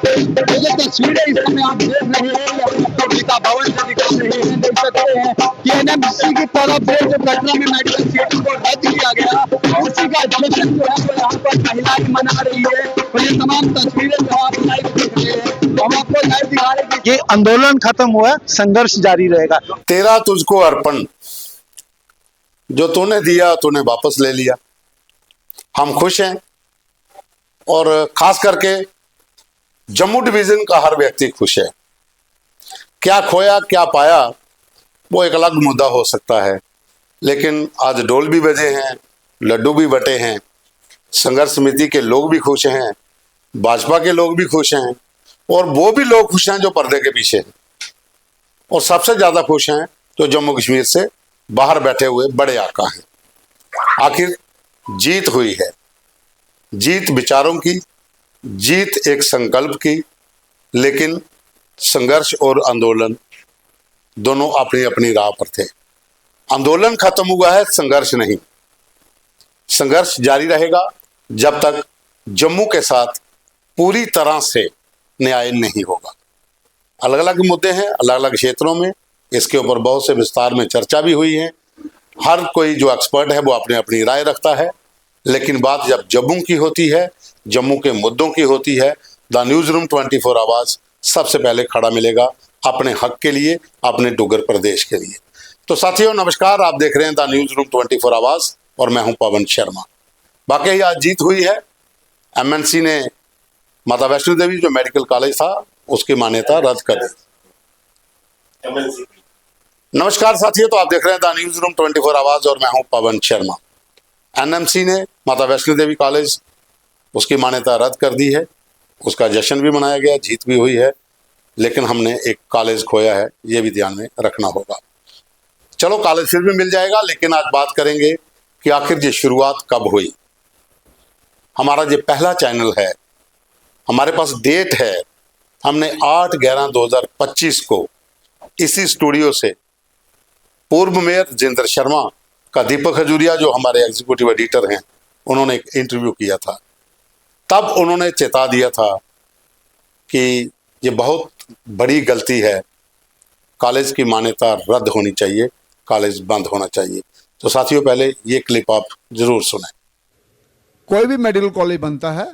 ये जो तस्वीरें इस समय आप देख रहे हैं तो गीता भवन से दिखा रहे हैं, देख सकते हैं कि एनएमसी की तरफ से जो कटरा में मेडिकल सीटों को रद्द किया गया, उसी का जश्न जो है वो यहाँ पर महिलाएं मना रही है। और ये तमाम तस्वीरें जो आप लाइव देख रहे हैं, हम आपको लाइव दिखा रहे हैं। ये आंदोलन खत्म हुआ, संघर्ष जारी रहेगा। तेरा तुझको अर्पण, जो तूने दिया तूने वापस ले लिया। हम खुश हैं और खास करके जम्मू डिवीजन का हर व्यक्ति खुश है। क्या खोया क्या पाया वो एक अलग मुद्दा हो सकता है, लेकिन आज ढोल भी बजे हैं, लड्डू भी बटे हैं, संघर्ष समिति के लोग भी खुश हैं, भाजपा के लोग भी खुश हैं और वो भी लोग खुश हैं जो पर्दे के पीछे हैं। और सबसे ज्यादा खुश हैं जो जम्मू कश्मीर से बाहर बैठे हुए बड़े आका हैं। आखिर जीत हुई है, जीत विचारों की, जीत एक संकल्प की, लेकिन संघर्ष और आंदोलन दोनों अपनी अपनी राह पर थे। आंदोलन खत्म हुआ है, संघर्ष नहीं। संघर्ष जारी रहेगा जब तक जम्मू के साथ पूरी तरह से न्याय नहीं होगा। अलग अलग मुद्दे हैं, अलग अलग क्षेत्रों में, इसके ऊपर बहुत से विस्तार में चर्चा भी हुई है। हर कोई जो एक्सपर्ट है वो अपनी अपनी राय रखता है, लेकिन बात जब जम्मू की होती है, जम्मू के मुद्दों की होती है, द न्यूज रूम 24 आवाज सबसे पहले खड़ा मिलेगा अपने हक के लिए, अपने डुगर प्रदेश के लिए। तो साथियों नमस्कार, आप देख रहे हैं द न्यूज रूम 24 आवाज और मैं हूं पवन शर्मा। वाकई आज जीत हुई है। एमएनसी ने माता वैष्णो देवी जो मेडिकल कॉलेज था उसकी मान्यता रद्द कर दी। नमस्कार साथियों, तो आप देख रहे हैं द न्यूज रूम 24 आवाज और मैं हूं पवन शर्मा। एनएमसी ने माता वैष्णो देवी कॉलेज उसकी मान्यता रद्द कर दी है, उसका जश्न भी मनाया गया, जीत भी हुई है, लेकिन हमने एक कॉलेज खोया है, ये भी ध्यान में रखना होगा। चलो कॉलेज फिर भी मिल जाएगा, लेकिन आज बात करेंगे कि आखिर ये शुरुआत कब हुई। हमारा ये पहला चैनल है, हमारे पास डेट है, हमने 8/11/2025 को इसी स्टूडियो से पूर्व मेयर जितेंद्र शर्मा का दीपक खजूरिया जो हमारे एग्जीक्यूटिव एडिटर हैं उन्होंने एक इंटरव्यू किया था। तब उन्होंने चेता दिया था कि ये बहुत बड़ी गलती है, कॉलेज की मान्यता रद्द होनी चाहिए, कॉलेज बंद होना चाहिए। तो साथियों पहले ये क्लिप आप जरूर सुनें। कोई भी मेडिकल कॉलेज बनता है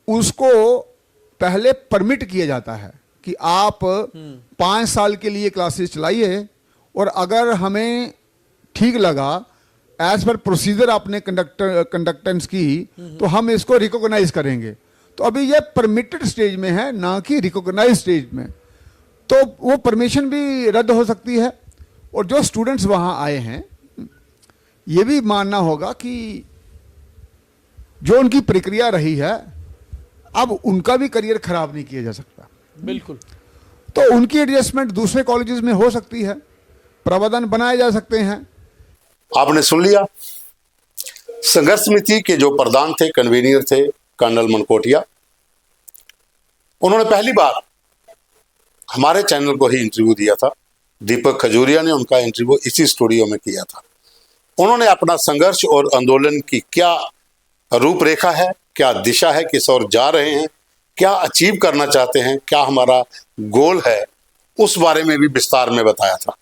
उसको पहले परमिट किया जाता है कि आप 5 साल के लिए क्लासेस चलाइए और अगर हमें ठीक लगा एज पर प्रोसीजर आपने कंडक्टेंस की तो हम इसको रिकॉग्नाइज करेंगे। तो अभी ये परमिटेड स्टेज में है, ना कि रिकॉग्नाइज स्टेज में, तो वो परमिशन भी रद्द हो सकती है। और जो स्टूडेंट्स वहाँ आए हैं ये भी मानना होगा कि जो उनकी प्रक्रिया रही है अब उनका भी करियर खराब नहीं किया जा सकता। बिल्कुल। तो उनकी एडजस्टमेंट दूसरे कॉलेजेस में हो सकती है, प्रावधान बनाए जा सकते हैं। आपने सुन लिया, संघर्ष समिति के जो प्रधान थे, कन्वीनर थे कर्नल मनकोटिया, उन्होंने पहली बार हमारे चैनल को ही इंटरव्यू दिया था। दीपक खजूरिया ने उनका इंटरव्यू इसी स्टूडियो में किया था। उन्होंने अपना संघर्ष और आंदोलन की क्या रूपरेखा है, क्या दिशा है, किस ओर जा रहे हैं, क्या अचीव करना चाहते हैं, क्या हमारा गोल है, उस बारे में भी विस्तार में बताया था।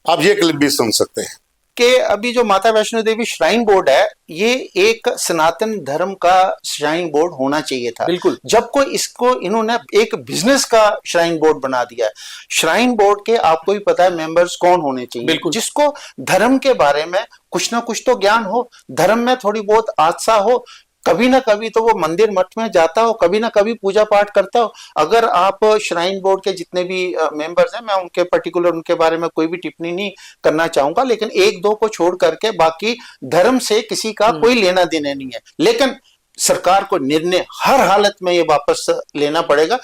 आप ये क्लिप भी सुन सकते हैं कि अभी जो माता वैष्णो देवी श्राइन बोर्ड है ये एक सनातन धर्म का श्राइन बोर्ड होना चाहिए था। बिल्कुल। जब को इसको इन्होंने एक बिजनेस का श्राइन बोर्ड बना दिया है। श्राइन बोर्ड के आपको भी पता है मेंबर्स कौन होने चाहिए, बिल्कुल। जिसको धर्म के बारे में कुछ ना कुछ तो ज्ञान हो, धर्म में थोड़ी बहुत आस्था हो, कभी ना कभी तो वो मंदिर मठ में जाता हो, कभी ना कभी पूजा पाठ करता हो। अगर आप श्राइन बोर्ड के जितने भी मेंबर्स हैं, मैं उनके पर्टिकुलर उनके बारे में कोई भी टिप्पणी नहीं करना चाहूंगा, लेकिन एक दो को छोड़ करके बाकी धर्म से किसी का कोई लेना देना नहीं है। लेकिन सरकार को निर्णय हर हालत में ये वापस लेना पड़ेगा।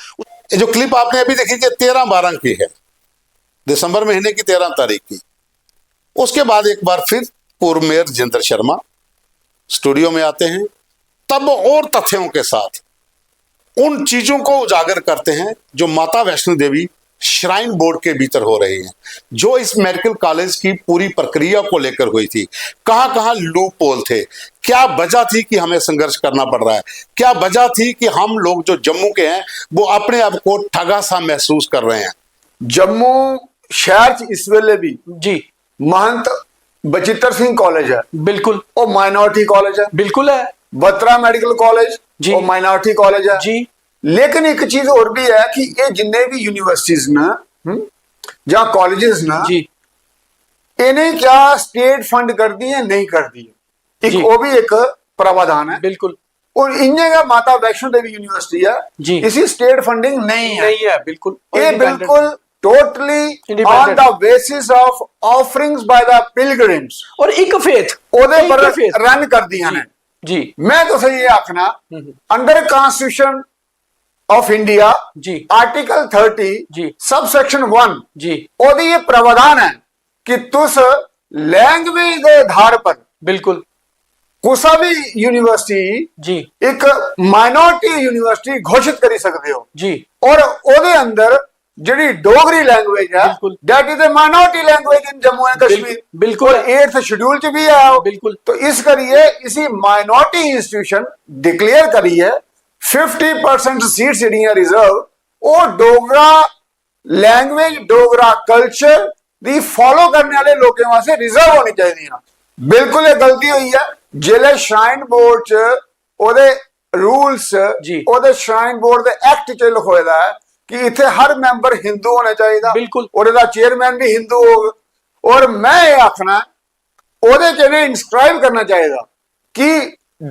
जो क्लिप आपने अभी देखी 13/12 की है, दिसंबर महीने की 13 तारीख की। उसके बाद एक बार फिर पूर्व मेयर जितेंद्र शर्मा स्टूडियो में आते हैं, तब और तथ्यों के साथ उन चीजों को उजागर करते हैं जो माता वैष्णो देवी श्राइन बोर्ड के भीतर हो रही हैं, जो इस मेडिकल कॉलेज की पूरी प्रक्रिया को लेकर हुई थी। कहां कहां लूप होल थे, क्या वजह थी कि हमें संघर्ष करना पड़ रहा है, क्या वजह थी कि हम लोग जो जम्मू के हैं वो अपने आप को ठगा सा महसूस कर रहे हैं। जम्मू शहर च इस वेले भी जी महंत बचित्र सिंह कॉलेज है, बिल्कुल वो माइनॉरिटी कॉलेज है। बिल्कुल है बत्रा मेडिकल कॉलेज जी। वो माइनॉरिटी कॉलेज है जी। लेकिन एक चीज और भी है कि ये जिन्ने भी यूनिवर्सिटीज ना ਜਾਂ कॉलेजेस ना जी इन्हें क्या स्टेट फंड कर दी है नहीं कर दी है, जी। एक वो भी एक प्रावधान है। बिल्कुल और इन्हें का माता वैष्णो देवी यूनिवर्सिटी है जी। इसी स्टेट फंडिंग नहीं है, नहीं है बिल्कुल ये बिल्कुल totally on Independent। The basis of offerings by the pilgrims और एक फेथ ओदे पर रन कर दिया ने। जी मैं तो सही ये आखना अंडर कॉन्स्टिट्यूशन ऑफ इंडिया जी आर्टिकल 30 जी सब सेक्शन 1 जी ओदी ये प्रावधान है कि तुस लैंग्वेज के आधार पर बिल्कुल कुसा भी यूनिवर्सिटी जी एक माइनॉरिटी यूनिवर्सिटी घोषित करी सकते हो जी और ओदे अंदर ਜਿਹੜੀ डोगरी लैंग्वेज है बिल्कुल। That is a minority language in Jammu and Kashmir बिल्कुल। 8th शेड्यूल च भी है वो। बिल्कुल। तो इस करिए इसी माइनॉरिटी इंस्टीट्यूशन डिक्लेयर करिए 50% सीट ਜਿਹੜੀਆਂ रिजर्व ਉਹ डोगरा लैंग्वेज डोगरा कल्चर ਦੀ फॉलो करने वाले लोगों वास्ते रिजर्व होनी चाहिए। बिल्कुल ये गलती हुई है जिले श्राइन बोर्ड च ओदे रूल्स जी। ओदे श्राइन बोर्ड दे एक्ट च लिखोएदा है कि इतने हर मैंबर हिंदू होना चाहिए बिल्कुल। और चेयरमैन भी हिंदू हो। और मैं ये आखना ओदे च इंस्क्राइब करना चाहिए कि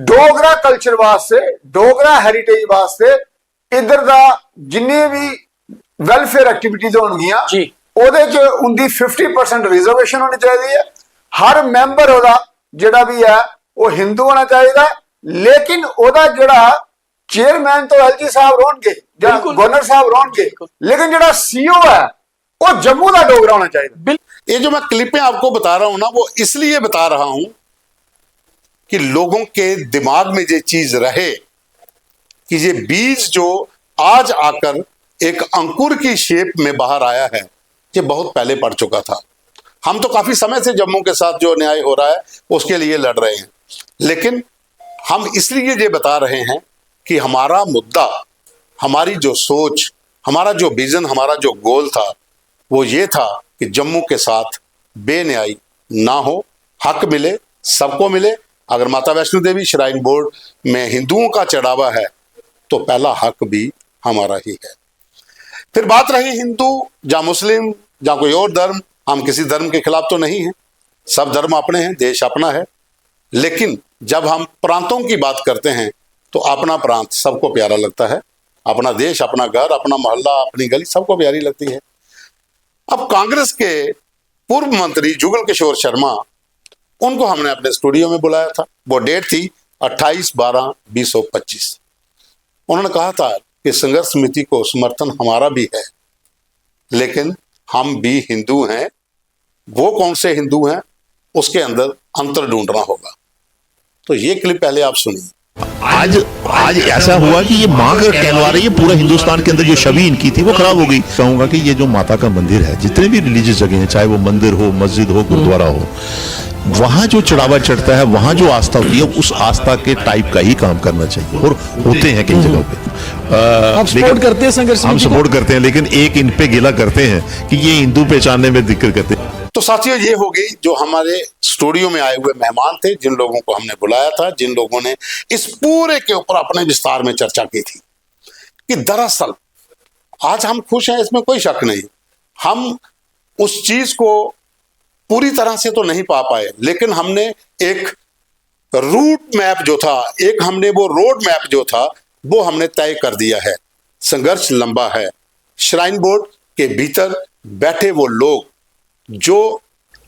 डोगरा कल्चर वास्ते डोगरा हेरिटेज वास्ते इधर दा जिन्ने भी वेलफेयर एक्टिविटीज होणगियां जी ओदे च उनकी 50% रिजर्वेशन होनी चाहिए। हर मैंबर ओदा जेड़ा भी है वो हिंदू होना चाहिए लेकिन ओदा जेड़ा चेयरमैन तो एलजी साहब रोनगे बिल्कुल। गवर्नर साहब रोनगे लेकिन जेड़ा सीईओ है वो जम्मू का डोगरा होना चाहिए। ये जो मैं क्लिपें आपको बता रहा हूं ना वो इसलिए बता रहा हूं कि लोगों के दिमाग में ये चीज रहे कि ये बीज जो आज आकर एक अंकुर की शेप में बाहर आया है ये बहुत पहले पड़ चुका था। हम तो काफी समय से जम्मू के साथ जो न्याय हो रहा है उसके लिए लड़ रहे हैं, लेकिन हम इसलिए ये बता रहे हैं कि हमारा मुद्दा, हमारी जो सोच, हमारा जो विजन, हमारा जो गोल था वो ये था कि जम्मू के साथ बेन्यायी ना हो, हक मिले, सबको मिले। अगर माता वैष्णो देवी श्राइन बोर्ड में हिंदुओं का चढ़ावा है तो पहला हक भी हमारा ही है। फिर बात रही हिंदू या मुस्लिम या कोई और धर्म, हम किसी धर्म के खिलाफ तो नहीं हैं, सब धर्म अपने हैं, देश अपना है। लेकिन जब हम प्रांतों की बात करते हैं तो अपना प्रांत सबको प्यारा लगता है, अपना देश, अपना घर, अपना मोहल्ला, अपनी गली सबको प्यारी लगती है। अब कांग्रेस के पूर्व मंत्री जुगल किशोर शर्मा, उनको हमने अपने स्टूडियो में बुलाया था। वो डेट थी 28/12/2025। उन्होंने कहा था कि संघर्ष समिति को समर्थन हमारा भी है लेकिन हम भी हिंदू हैं, वो कौन से हिंदू हैं उसके अंदर अंतर ढूंढना होगा। तो ये क्लिप पहले आप सुनिए। आज ऐसा हुआ कि ये माँ का कहलवा रही है, पूरा हिंदुस्तान के अंदर जो छवि इनकी थी वो खराब हो गई। कहूंगा कि ये जो माता का मंदिर है, जितने भी रिलीजियस जगह हैं, चाहे वो मंदिर हो, मस्जिद हो, गुरुद्वारा हो, वहां जो चढ़ावा चढ़ता है, वहां जो आस्था होती है, उस आस्था के टाइप का ही काम करना चाहिए और होते हैं कई जगहों पे। आप सपोर्ट करते हैं संघर्ष हम समिति को? सपोर्ट करते हैं, लेकिन एक इन पे गिला करते हैं कि ये हिंदू पहचानने में दिक्कत करते हैं। तो साथियों ये हो गई जो हमारे स्टूडियो में आए हुए मेहमान थे, जिन लोगों को हमने बुलाया था, जिन लोगों ने इस पूरे के ऊपर अपने विस्तार में चर्चा की थी कि दरअसल आज हम खुश हैं, इसमें कोई शक नहीं। हम उस चीज को पूरी तरह से तो नहीं पा पाए, लेकिन हमने एक रूट मैप जो था, एक हमने वो रोड मैप जो था वो हमने तय कर दिया है। संघर्ष लंबा है। श्राइन बोर्ड के भीतर बैठे वो लोग जो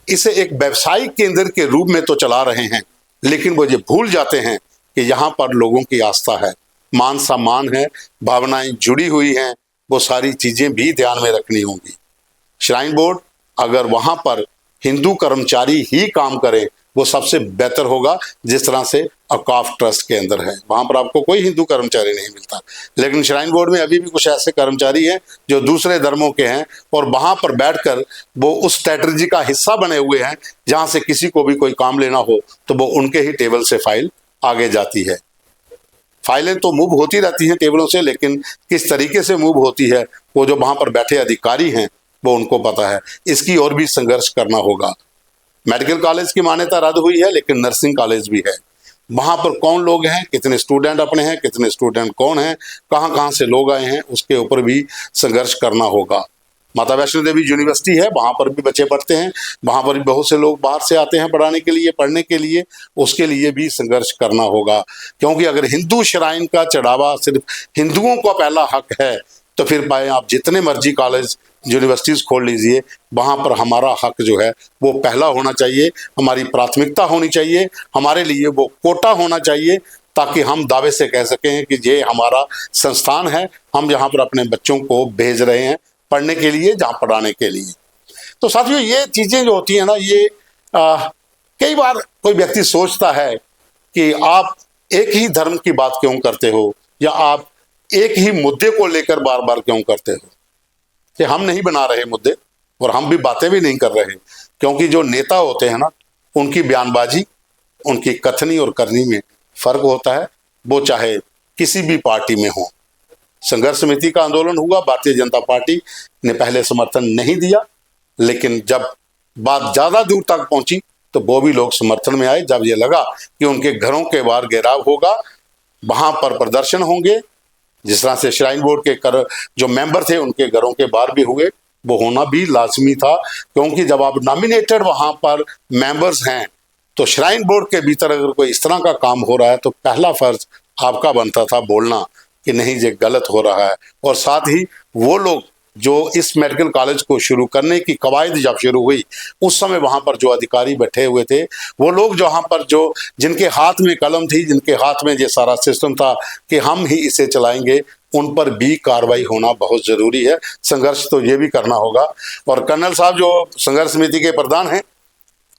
इसे एक व्यवसायिक केंद्र के रूप में तो चला रहे हैं, लेकिन वो ये भूल जाते हैं कि यहाँ पर लोगों की आस्था है, मान सम्मान है, भावनाएं जुड़ी हुई हैं, वो सारी चीजें भी ध्यान में रखनी होंगी। श्राइन बोर्ड अगर वहां पर हिंदू कर्मचारी ही काम करें, वो सबसे बेहतर होगा। जिस तरह से औकाफ ट्रस्ट के अंदर है, वहां पर आपको कोई हिंदू कर्मचारी नहीं मिलता, लेकिन श्राइन बोर्ड में अभी भी कुछ ऐसे कर्मचारी हैं जो दूसरे धर्मों के हैं और वहां पर बैठकर वो उस स्ट्रेटजी का हिस्सा बने हुए हैं, जहां से किसी को भी कोई काम लेना हो तो वो उनके ही टेबल से फाइल आगे जाती है। फाइलें तो मूव होती रहती हैं टेबलों से, लेकिन किस तरीके से मूव होती है वो जो वहां पर बैठे अधिकारी हैं वो उनको पता है। इसकी और भी संघर्ष करना होगा। मेडिकल कॉलेज की मान्यता रद्द हुई है, लेकिन नर्सिंग कॉलेज भी है। वहां पर कौन लोग हैं, कितने स्टूडेंट अपने हैं, कितने स्टूडेंट कौन हैं, कहां कहां से लोग आए हैं, उसके ऊपर भी संघर्ष करना होगा। माता वैष्णो देवी यूनिवर्सिटी है, वहां पर भी बच्चे पढ़ते हैं, वहां पर भी बहुत से लोग बाहर से आते हैं पढ़ाने के लिए, पढ़ने के लिए, उसके लिए भी संघर्ष करना होगा। क्योंकि अगर हिंदू श्राइन का चढ़ावा सिर्फ हिंदुओं का पहला हक है, तो फिर पाए आप जितने मर्जी कॉलेज यूनिवर्सिटीज खोल लीजिए, वहां पर हमारा हक जो है वो पहला होना चाहिए, हमारी प्राथमिकता होनी चाहिए, हमारे लिए वो कोटा होना चाहिए, ताकि हम दावे से कह सकें कि ये हमारा संस्थान है, हम यहाँ पर अपने बच्चों को भेज रहे हैं पढ़ने के लिए, जहाँ पढ़ाने के लिए। तो साथियों, ये चीजें जो होती है ना, ये कई बार कोई व्यक्ति सोचता है कि आप एक ही धर्म की बात क्यों करते हो, या आप एक ही मुद्दे को लेकर बार बार क्यों करते हो। कि हम नहीं बना रहे मुद्दे और हम भी बातें भी नहीं कर रहे, क्योंकि जो नेता होते हैं ना, उनकी बयानबाजी, उनकी कथनी और करनी में फर्क होता है, वो चाहे किसी भी पार्टी में हो। संघर्ष समिति का आंदोलन हुआ, भारतीय जनता पार्टी ने पहले समर्थन नहीं दिया, लेकिन जब बात ज्यादा दूर तक पहुंची तो वो भी लोग समर्थन में आए। जब ये लगा कि उनके घरों के बाहर घेराव होगा, वहां पर प्रदर्शन होंगे, जिस तरह से श्राइन बोर्ड के जो मेंबर थे उनके घरों के बाहर भी हुए, वो होना भी लाजमी था। क्योंकि जब आप नॉमिनेटेड वहां पर मेंबर्स हैं, तो श्राइन बोर्ड के भीतर अगर कोई इस तरह का काम हो रहा है तो पहला फर्ज आपका बनता था बोलना कि नहीं, ये गलत हो रहा है। और साथ ही वो लोग जो इस मेडिकल कॉलेज को शुरू करने की कवायद जब शुरू हुई, उस समय वहां पर जो अधिकारी बैठे हुए थे, वो लोग जहां पर जो जिनके हाथ में कलम थी, जिनके हाथ में ये सारा सिस्टम था कि हम ही इसे चलाएंगे, उन पर भी कार्रवाई होना बहुत जरूरी है। संघर्ष तो ये भी करना होगा। और कर्नल साहब जो संघर्ष समिति के प्रधान हैं,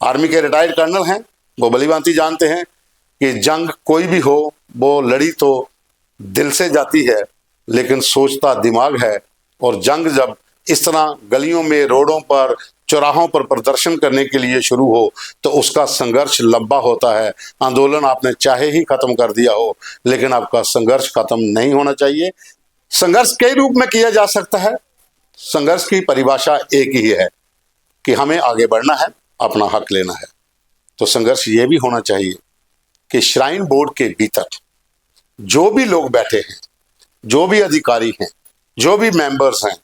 आर्मी के रिटायर्ड कर्नल हैं, वो भलीभांति जानते हैं कि जंग कोई भी हो, वो लड़ी तो दिल से जाती है, लेकिन सोचता दिमाग है। और जंग जब इस तरह गलियों में, रोडों पर, चौराहों पर प्रदर्शन करने के लिए शुरू हो, तो उसका संघर्ष लंबा होता है। आंदोलन आपने चाहे ही खत्म कर दिया हो, लेकिन आपका संघर्ष खत्म नहीं होना चाहिए। संघर्ष कई रूप में किया जा सकता है। संघर्ष की परिभाषा एक ही है कि हमें आगे बढ़ना है, अपना हक लेना है। तो संघर्ष ये भी होना चाहिए कि श्राइन बोर्ड के भीतर जो भी लोग बैठे हैं, जो भी अधिकारी हैं, जो भी मेंबर्स हैं,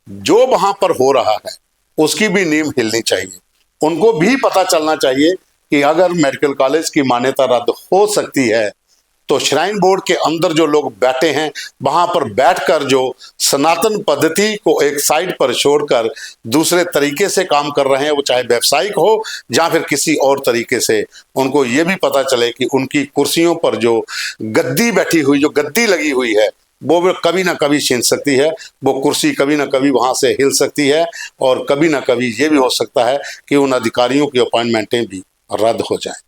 जो वहां पर हो रहा है उसकी भी नींव हिलनी चाहिए। उनको भी पता चलना चाहिए कि अगर मेडिकल कॉलेज की मान्यता रद्द हो सकती है, तो श्राइन बोर्ड के अंदर जो लोग बैठे हैं, वहां पर बैठकर जो सनातन पद्धति को एक साइड पर छोड़कर दूसरे तरीके से काम कर रहे हैं, वो चाहे व्यावसायिक हो या फिर किसी और तरीके से, उनको ये भी पता चले कि उनकी कुर्सियों पर जो गद्दी बैठी हुई, जो गद्दी लगी हुई है, वो कभी ना कभी छीन सकती है। वो कुर्सी कभी ना कभी वहां से हिल सकती है, और कभी ना कभी ये भी हो सकता है कि उन अधिकारियों की अपॉइंटमेंटें भी रद्द हो जाएं।